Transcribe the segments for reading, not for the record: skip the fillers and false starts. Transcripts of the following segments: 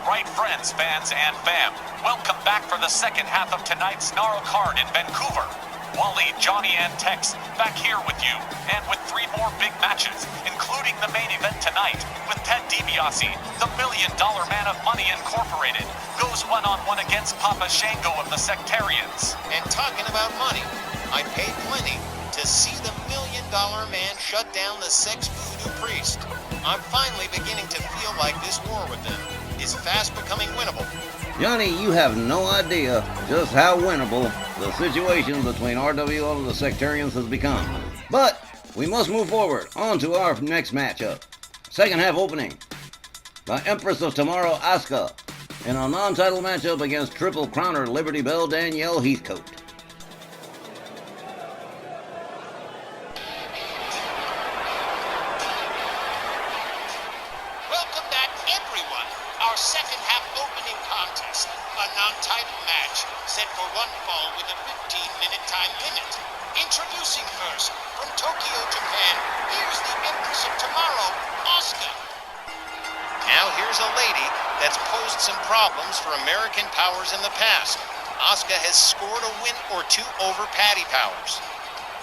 right, friends, fans, and fam. Welcome back for the second half of tonight's Snarl card in Vancouver. Wally, Johnny, and Tex back here with you, and with 3 more big matches, including the main event tonight, with Ted DiBiase, the $1 Million Man of Money Incorporated, goes one-on-one against Papa Shango of the Sectarians. And talking about money, I paid plenty to see the $1 Million Man shut down the sex voodoo priest. I'm finally beginning to feel like this war with them is fast becoming winnable. Johnny, you have no idea just how winnable the situation between RWL and the Sectarians has become. But we must move forward on to our next matchup. Second half opening. The Empress of Tomorrow, Asuka, in a non-title matchup against Triple Crowner Liberty Bell Danielle Heathcote. Welcome back, everyone. Our second half opening contest, a non-title match set for one fall with a 15-minute time limit. Introducing first, from Tokyo, Japan, here's the Empress of Tomorrow, Asuka. Now here's a lady that's posed some problems for American powers in the past. Asuka has scored a win or 2 over Patty Powers.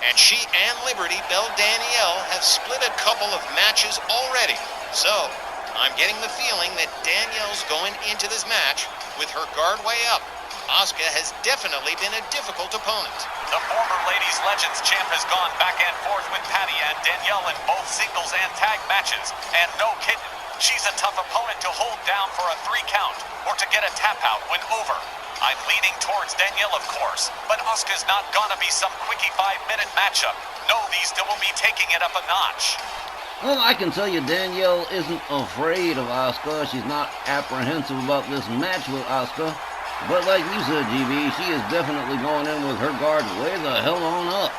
And she and Liberty Bell Danielle have split a couple of matches already. So, I'm getting the feeling that Danielle's going into this match with her guard way up. Asuka has definitely been a difficult opponent. The former Ladies Legends champ has gone back and forth with Patty and Danielle in both singles and tag matches. And no kidding, she's a tough opponent to hold down for a 3 count or to get a tap out when over. I'm leaning towards Danielle, of course, but Asuka's not gonna be some quickie 5-minute matchup. No, these two will be taking it up a notch. Well, I can tell you Danielle isn't afraid of Asuka. She's not apprehensive about this match with Asuka. But like you said, GB, she is definitely going in with her guard way the hell on up.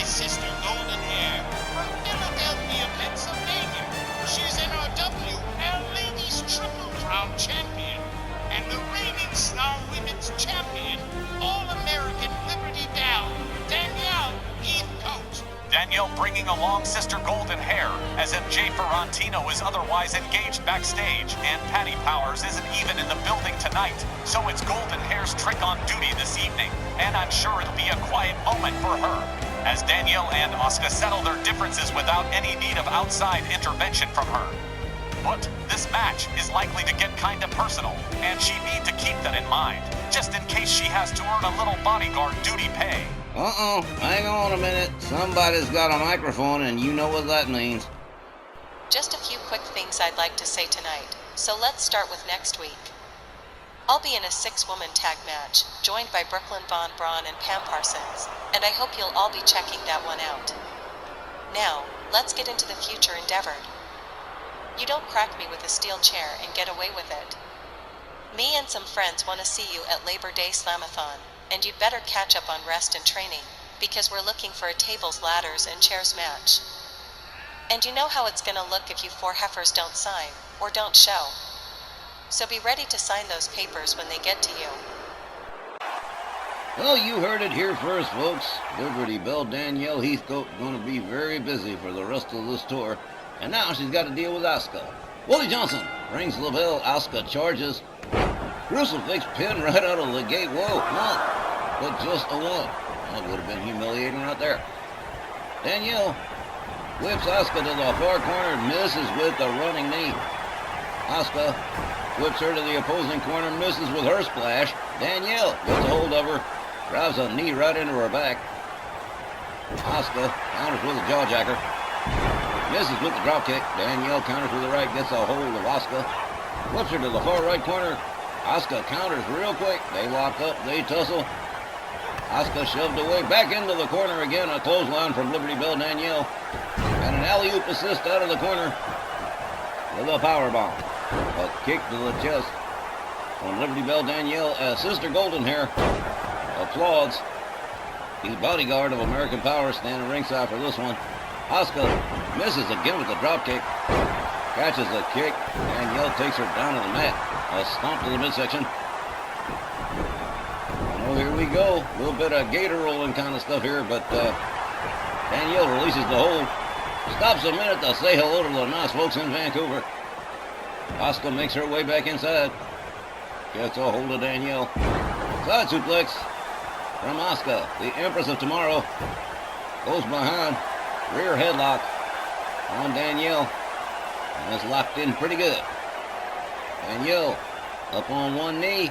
Sister Golden Hair from Philadelphia, Pennsylvania. She's NRWL Ladies Triple Crown Champion and the reigning Star Women's Champion, All-American Liberty Bell, Danielle Heathcote. Danielle bringing along Sister Golden Hair, as MJ Ferrantino is otherwise engaged backstage, and Patty Powers isn't even in the building tonight, so it's Golden Hair's trick on duty this evening, and I'm sure it'll be a quiet moment for her, as Danielle and Asuka settle their differences without any need of outside intervention from her. But this match is likely to get kinda personal, and she needs to keep that in mind, just in case she has to earn a little bodyguard duty pay. Hang on a minute. Somebody's got a microphone and you know what that means. Just a few quick things I'd like to say tonight, so let's start with next week. I'll be in a 6-woman tag match, joined by Brooklyn Von Braun and Pam Parsons, and I hope you'll all be checking that one out. Now, let's get into the future endeavored. You don't crack me with a steel chair and get away with it. Me and some friends want to see you at Labor Day Slamathon, and you'd better catch up on rest and training, because we're looking for a tables, ladders, and chairs match. And you know how it's gonna look if you 4 heifers don't sign, or don't show. So be ready to sign those papers when they get to you. Well, you heard it here first, folks. Liberty Bell Danielle Heathcote going to be very busy for the rest of this tour. And now she's got to deal with Asuka. Willie Johnson rings the bell. Asuka charges. Crucifix pin right out of the gate. Whoa, no, but just a 1. That would have been humiliating right there. Danielle whips Asuka to the far corner, misses with the running knee. Asuka whips her to the opposing corner, misses with her splash. Danielle gets a hold of her, drives a knee right into her back. Asuka counters with a jawjacker, misses with the drop kick. Danielle counters with the right, gets a hold of Asuka, whips her to the far right corner. Asuka counters real quick. They lock up, they tussle. Asuka shoved away, back into the corner again. A clothesline from Liberty Bell Danielle, and an alley-oop assist out of the corner with a powerbomb. A kick to the chest from Liberty Bell Danielle as Sister Golden Hair applauds. The bodyguard of American Power standing ringside for this one. Asuka misses again with the drop kick. Catches the kick. Danielle takes her down to the mat. A stomp to the midsection. Oh, here we go. A little bit of gator rolling kind of stuff here, but Danielle releases the hold. Stops a minute to say hello to the nice folks in Vancouver. Asuka makes her way back inside. Gets a hold of Danielle. Side suplex from Asuka. The Empress of Tomorrow goes behind. Rear headlock on Danielle. And it's locked in pretty good. Danielle up on one knee.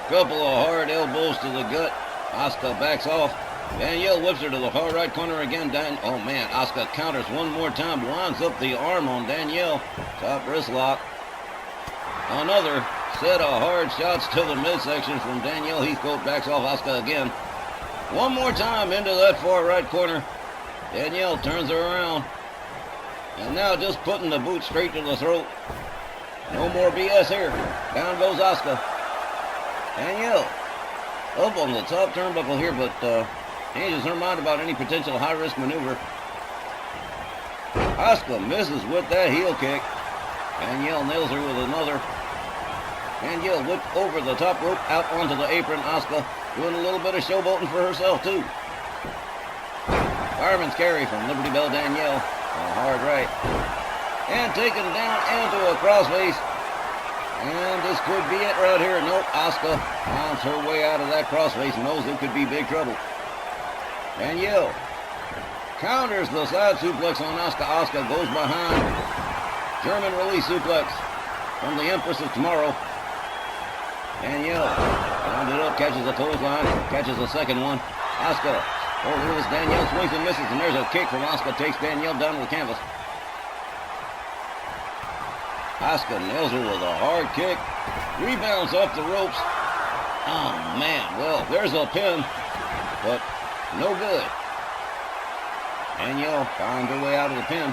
Couple of hard elbows to the gut. Asuka backs off. Danielle whips her to the far right corner again. Oh man, Asuka counters one more time. Lines up the arm on Danielle. Top wrist lock. Another set of hard shots to the midsection from Danielle. Heathcote backs off Asuka again. One more time into that far right corner. Danielle turns her around. And now just putting the boot straight to the throat. No more BS here. Down goes Asuka. Danielle up on the top turnbuckle here, but changes her mind about any potential high-risk maneuver. Asuka misses with that heel kick. Danielle nails her with another. Danielle whipped over the top rope out onto the apron. Asuka doing a little bit of showboating for herself too. Fireman's carry from Liberty Bell Danielle. A hard right. And taken down into a crossface. And this could be it right here. Nope, Asuka finds her way out of that crossface and knows it could be big trouble. Danielle counters the side suplex on Asuka. Asuka goes behind. German release suplex from the Empress of Tomorrow. Danielle rounded up, catches a clothesline, catches a second one. Asuka over this. Danielle swings and misses, and there's a kick from Asuka. Takes Danielle down to the canvas. Asuka nails her with a hard kick. Rebounds off the ropes. Oh, man. Well, there's a pin, but no good. Danielle finds her way out of the pin.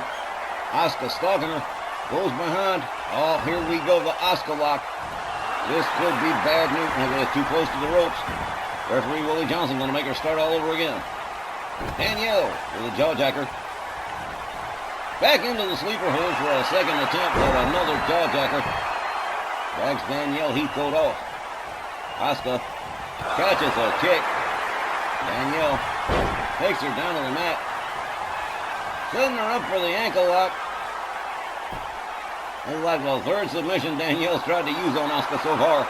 Asuka stalking her. Goes behind. Oh, here we go. The Asuka lock. This could be bad news. They're too close to the ropes. Referee Willie Johnson going to make her start all over again. Danielle with a jawjacker. Back into the sleeper hold for a second attempt at another jawjacker. Drags Danielle Heathcote off. Asuka catches a kick. Danielle takes her down to the mat. Setting her up for the ankle lock. It's like the third submission Danielle's tried to use on Asuka so far.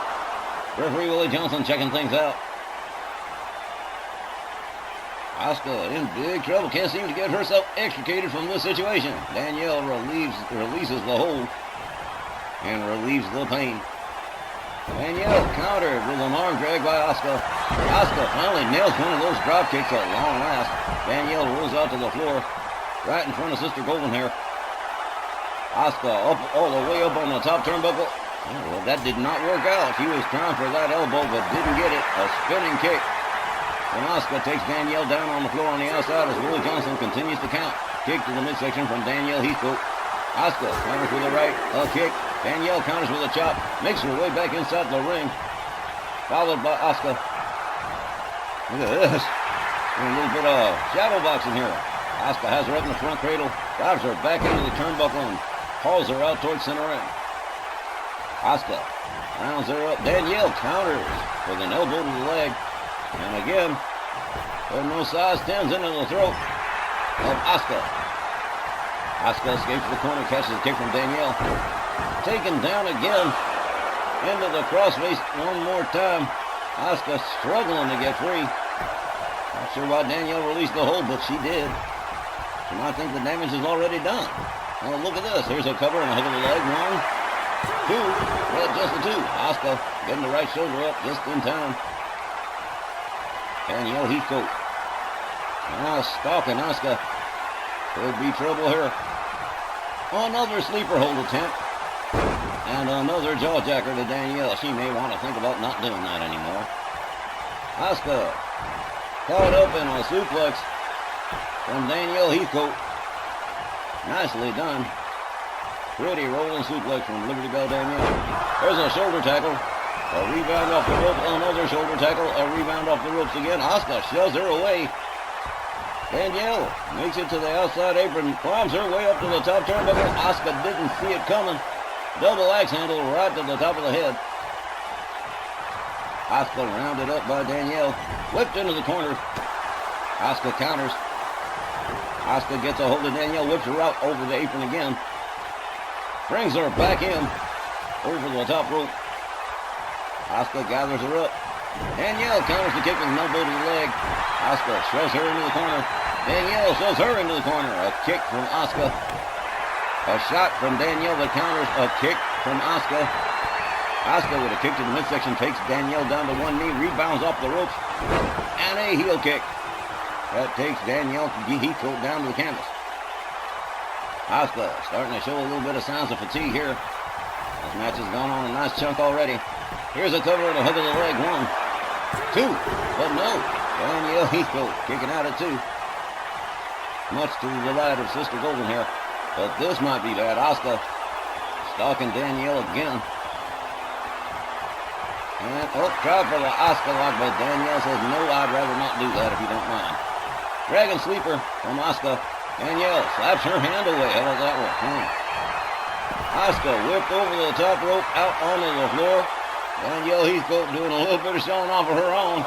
Referee Willie Johnson checking things out. Asuka in big trouble. Can't seem to get herself extricated from this situation. Danielle releases the hold and relieves the pain. Danielle countered with an arm drag by Asuka. Asuka finally nails one of those drop kicks at long last. Danielle rolls out to the floor right in front of Sister Golden Hair. Asuka up all the way up on the top turnbuckle. Well, that did not work out. She was trying for that elbow, but didn't get it. A spinning kick. And Asuka takes Danielle down on the floor on the outside as Willie Johnson continues to count. Kick to the midsection from Danielle Heathcote. Asuka counters with a right, a kick. Danielle counters with a chop. Makes her way back inside the ring. Followed by Asuka. Look at this. A little bit of shadow boxing here. Asuka has her up in the front cradle. Drives her back into the turnbuckle and hauls her out towards center ring. Asuka rounds her up. Danielle counters with an elbow to the leg. And again, putting those size 10s into the throat of Asuka. Asuka escapes the corner, catches a kick from Danielle. Taken down again into the crossface one more time. Asuka struggling to get free. Not sure why Danielle released the hold, but she did. She might think the damage is already done. Well, look at this. Here's a cover and a hook of the leg. 1, 2. Well, just the 2. Asuka getting the right shoulder up just in time. Danielle Heathcote now stalking Asuka. Could be trouble here. Another sleeper hold attempt. And another jawjacker to Danielle. She may want to think about not doing that anymore. Asuka caught up in a suplex from Danielle Heathcote. Nicely done. Pretty rolling suplex from Liberty Bell Danielle. There's a shoulder tackle A rebound off the rope, another shoulder tackle, a rebound off the ropes again. Asuka shoves her away. Danielle makes it to the outside apron, climbs her way up to the top turnbuckle. Asuka didn't see it coming. Double axe handle right to the top of the head. Asuka rounded up by Danielle, whipped into the corner. Asuka counters. Asuka gets a hold of Danielle, whips her out over the apron again. Brings her back in, over the top rope. Asuka gathers her up. Danielle counters the kick with an elbow to the leg. Asuka shoves her into the corner. Danielle shoves her into the corner. A kick from Asuka. A shot from Danielle that counters a kick from Asuka. Asuka with a kick to the midsection takes Danielle down to one knee, rebounds off the ropes, and a heel kick. That takes Danielle Heathcote down to the canvas. Asuka starting to show a little bit of signs of fatigue here. This match has gone on a nice chunk already. Here's a cover and a hook of the leg. 1, 2, but no. Danielle Heathcote kicking out at 2. Much to the delight of Sister Golden Hair. But this might be bad. Asuka stalking Danielle again. And, try for the Asuka lock, but Danielle says, no, I'd rather not do that if you don't mind. Dragon Sleeper from Asuka. Danielle slaps her hand away. How about that one? Asuka whipped over the top rope, out onto the floor. Danielle Heathcote doing a little bit of showing off of her own.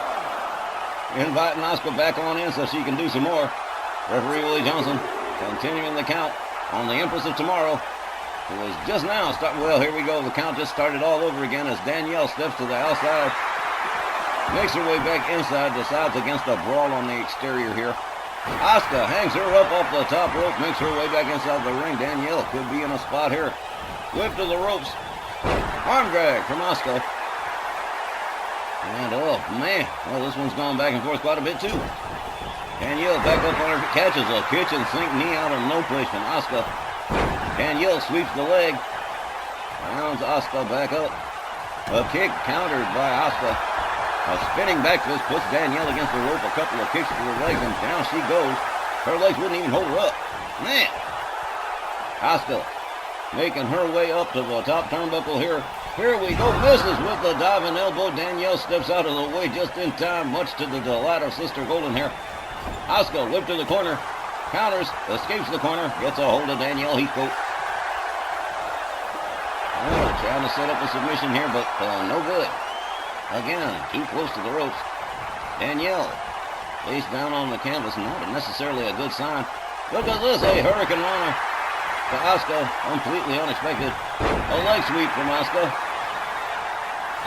Inviting Asuka back on in so she can do some more. Referee Willie Johnson continuing the count on the Empress of Tomorrow. It was just now starting. Well, here we go. The count just started all over again as Danielle steps to the outside. Makes her way back inside. Decides against a brawl on the exterior here. Asuka hangs her up off the top rope. Makes her way back inside the ring. Danielle could be in a spot here. Whip to the ropes. Arm drag from Asuka. And oh man, well, this one's gone back and forth quite a bit too. Danielle back up on her, catches a kitchen sink knee out of no place from Asuka. Danielle sweeps the leg. Rounds Asuka back up. A kick countered by Asuka. A spinning back fist puts Danielle against the rope. A couple of kicks to the legs and down she goes. Her legs wouldn't even hold her up. Man! Asuka making her way up to the top turnbuckle here. Here we go. Misses with the diving elbow. Danielle steps out of the way just in time, much to the delight of Sister Golden Hair. Asuka whipped to the corner. Counters. Escapes the corner. Gets a hold of Danielle Heathcote. Trying to set up a submission here, but no good. Again, too close to the ropes. Danielle face down on the canvas. Not necessarily a good sign. Look at this. A Hurricane Runner to Asuka. Completely unexpected. A leg sweep from Asuka.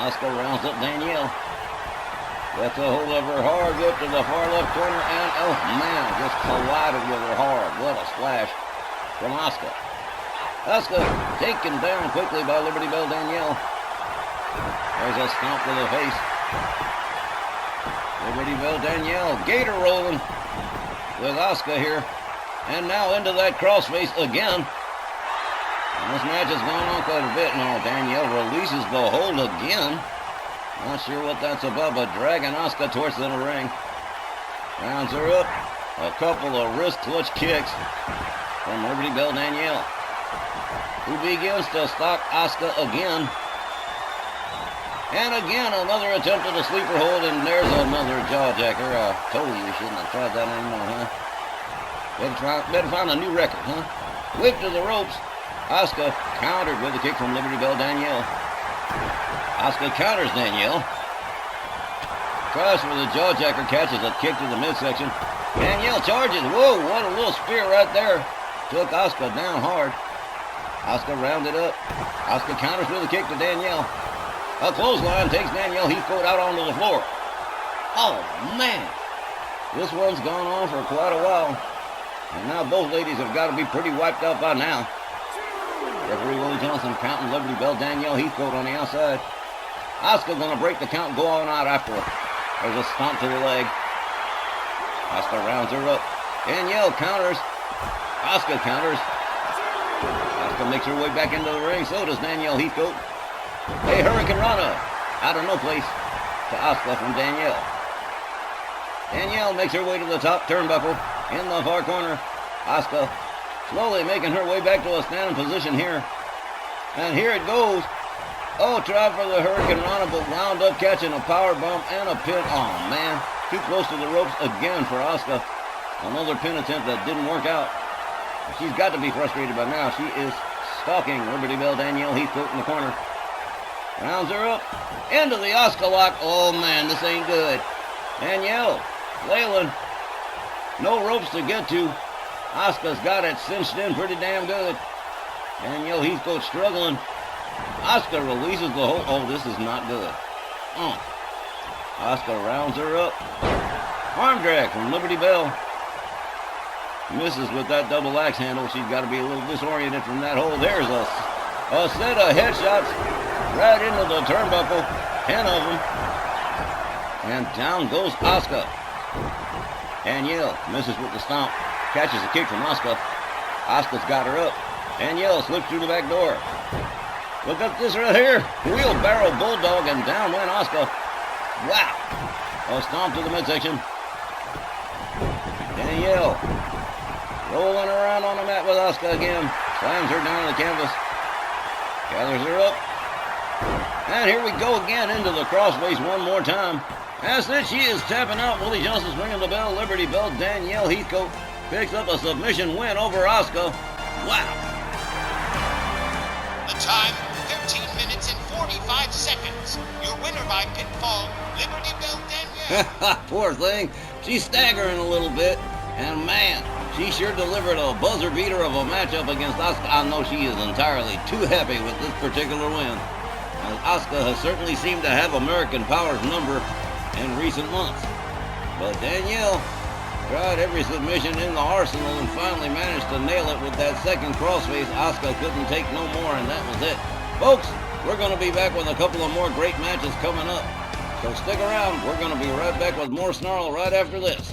Asuka rounds up Danielle. Gets a hold of her hard, whip to the far left corner, and oh man, just collided with her hard. What a splash from Asuka. Asuka taken down quickly by Liberty Bell Danielle. There's a stomp to the face. Liberty Bell Danielle gator rolling with Asuka here. And now into that crossface again. And this match has gone on quite a bit now. Danielle releases the hold again. Not sure what that's about, but dragging Asuka towards the ring. Rounds her up. A couple of wrist clutch kicks from Liberty Bell Danielle, who begins to stalk Asuka again. And again, another attempt at a sleeper hold, and there's another jawjacker. I told you shouldn't have tried that anymore, huh? Better find a new record, huh? Whip to the ropes. Asuka countered with a kick from Liberty Bell Danielle. Asuka counters Danielle. Tries for the jawjacker, catches a kick to the midsection. Danielle charges. Whoa, what a little spear right there. Took Asuka down hard. Asuka rounded up. Asuka counters with a kick to Danielle. A clothesline takes Danielle Heathcote out onto the floor. Oh, man. This one's gone on for quite a while. And now both ladies have got to be pretty wiped out by now. Referee Willie Johnson counting Liberty Bell Danielle Heathcote on the outside. Asuka going to break the count and go on out after her. There's a stomp to the leg. Asuka rounds her up. Danielle counters. Asuka counters. Asuka makes her way back into the ring. So does Danielle Heathcote. A Hurricane Rana out of no place to Asuka from Danielle. Danielle makes her way to the top turnbuckle in the far corner. Asuka slowly making her way back to a standing position here. And here it goes. Oh, tried for the Hurricane Rana, but wound up catching a power bomb and a pin. Oh, man. Too close to the ropes again for Asuka. Another pin attempt that didn't work out. She's got to be frustrated by now. She is stalking Liberty Bell Danielle Heathcote in the corner. Rounds her up. Into the Asuka lock. Oh, man, this ain't good. Danielle, flailing. No ropes to get to. Asuka's got it cinched in pretty damn good. Danielle Heathcote struggling. Asuka releases the hold. Oh, this is not good. Asuka rounds her up. Arm drag from Liberty Bell. Misses with that double axe handle. She's got to be a little disoriented from that hold. There's a set of headshots right into the turnbuckle. 10 of them. And down goes Asuka. Danielle misses with the stomp. Catches a kick from Asuka. Asuka's got her up. Danielle slips through the back door. Look at this right here. Wheelbarrow bulldog, and down went Asuka. Wow. A stomp to the midsection. Danielle rolling around on the mat with Asuka again. Slams her down on the canvas. Gathers her up. And here we go again into the crossface one more time. That's it. She is tapping out. Willie Johnson's ringing the bell. Liberty Bell Danielle Heathcote picks up a submission win over Asuka. Wow. The time, 13 minutes and 45 seconds. Your winner by pinfall, Liberty Bell Danielle. Poor thing. She's staggering a little bit. And man, she sure delivered a buzzer beater of a matchup against Asuka. I know she is entirely too happy with this particular win. As Asuka has certainly seemed to have American Power's number in recent months. But Danielle tried every submission in the arsenal and finally managed to nail it with that second crossface. Asuka couldn't take no more, and that was it. Folks, we're going to be back with a couple of more great matches coming up. So stick around. We're going to be right back with more Snarl right after this.